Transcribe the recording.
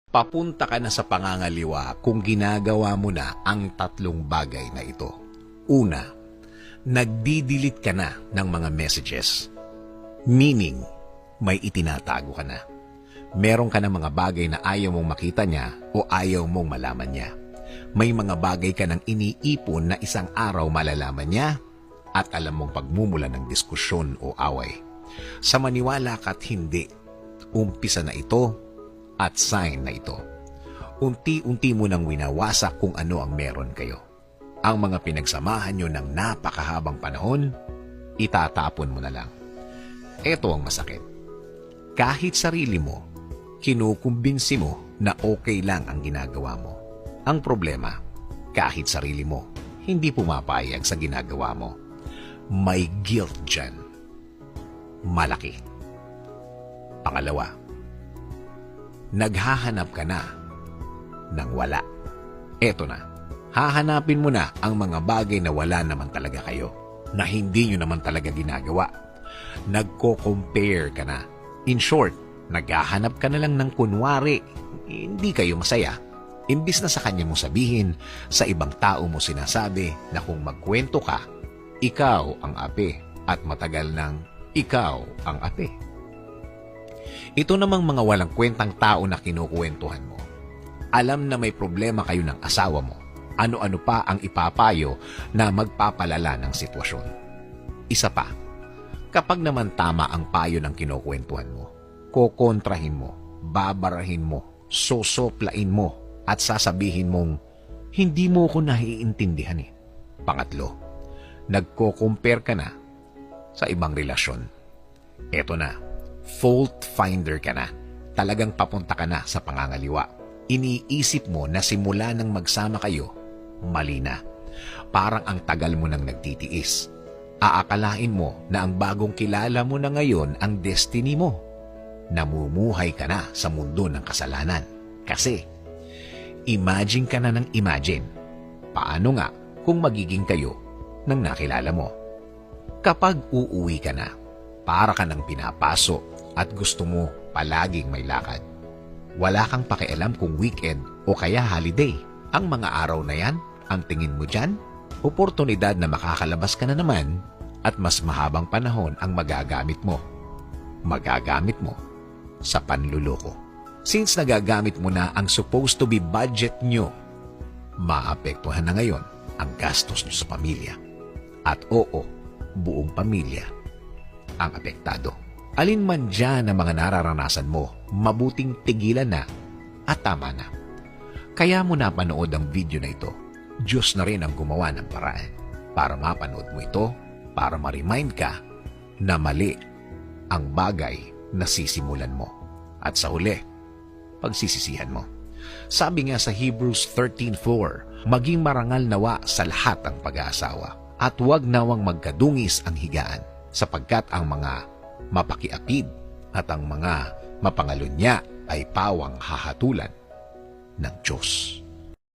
Papunta ka na sa pangangaliwa kung ginagawa mo na ang tatlong bagay na ito. Una, nagdi-delete ka na ng mga messages. Meaning, may itinatago ka na. Meron ka na mga bagay na ayaw mong makita niya o ayaw mong malaman niya. May mga bagay ka nang iniipon na isang araw malalaman niya at alam mong pagmumula ng diskusyon o away. Sa maniwala ka't hindi, umpisa na ito at sign na ito. Unti-unti mo nang winawasak kung ano ang meron kayo. Ang mga pinagsamahan nyo ng napakahabang panahon, itatapon mo na lang. Ito ang masakit. Kahit sarili mo, kinukumbinsi mo na okay lang ang ginagawa mo. Ang problema, kahit sarili mo, hindi pumapayag sa ginagawa mo. May guilt dyan. Malaki. Pangalawa, naghahanap ka na ng wala. Eto na, hahanapin mo na ang mga bagay na wala naman talaga kayo, na hindi nyo naman talaga ginagawa. Nagko-compare ka na. In short, naghahanap ka na lang ng kunwari, hindi kayo masaya. Imbis na sa kanya mong sabihin, sa ibang tao mo sinasabi na kung magkwento ka, ikaw ang ape at matagal nang ikaw ang ape. Ito namang mga walang kwentang tao na kinukwentuhan mo. Alam na may problema kayo ng asawa mo. Ano-ano pa ang ipapayo na magpapalala ng sitwasyon. Isa pa, kapag naman tama ang payo ng kinukwentuhan mo, kokontrahin mo, babarahin mo, sosoplain mo, at sasabihin mong, hindi mo ko naiintindihan eh. Pangatlo, nagko-compare ka na sa ibang relasyon. Eto na, fault finder ka na. Talagang papunta ka na sa pangangaliwa. Iniisip mo na simula nang magsama kayo, mali na. Parang ang tagal mo nang nagtitiis. Aakalain mo na ang bagong kilala mo na ngayon ang destiny mo. Namumuhay ka na sa mundo ng kasalanan. Kasi, imagine ka na ng imagine. Paano nga kung magiging kayo nang nakilala mo? Kapag uuwi ka na, para ka nang pinapaso at gusto mo palaging may lakad. Wala kang pakialam kung weekend o kaya holiday. Ang mga araw na yan, ang tingin mo dyan, oportunidad na makakalabas ka na naman at mas mahabang panahon ang magagamit mo. Magagamit mo sa panluloko. Since nagagamit mo na ang supposed to be budget nyo, maapektuhan na ngayon ang gastos nyo sa pamilya. At oo, buong pamilya ang apektado. Alin man dyan ang mga nararanasan mo, mabuting tigilan na at tama na. Kaya mo napanood ang video na ito. Diyos na rin ang gumawa ng paraan para mapanood mo ito, para ma-remind ka na mali ang bagay na sisimulan mo. At sa huli, pagsisisihan mo. Sabi nga sa Hebrews 13:4, maging marangal nawa sa lahat ang pag-aasawa at huwag nawang magkadungis ang higaan sapagkat ang mga mapakiapid at ang mga mapangalunya ay pawang hahatulan ng Diyos.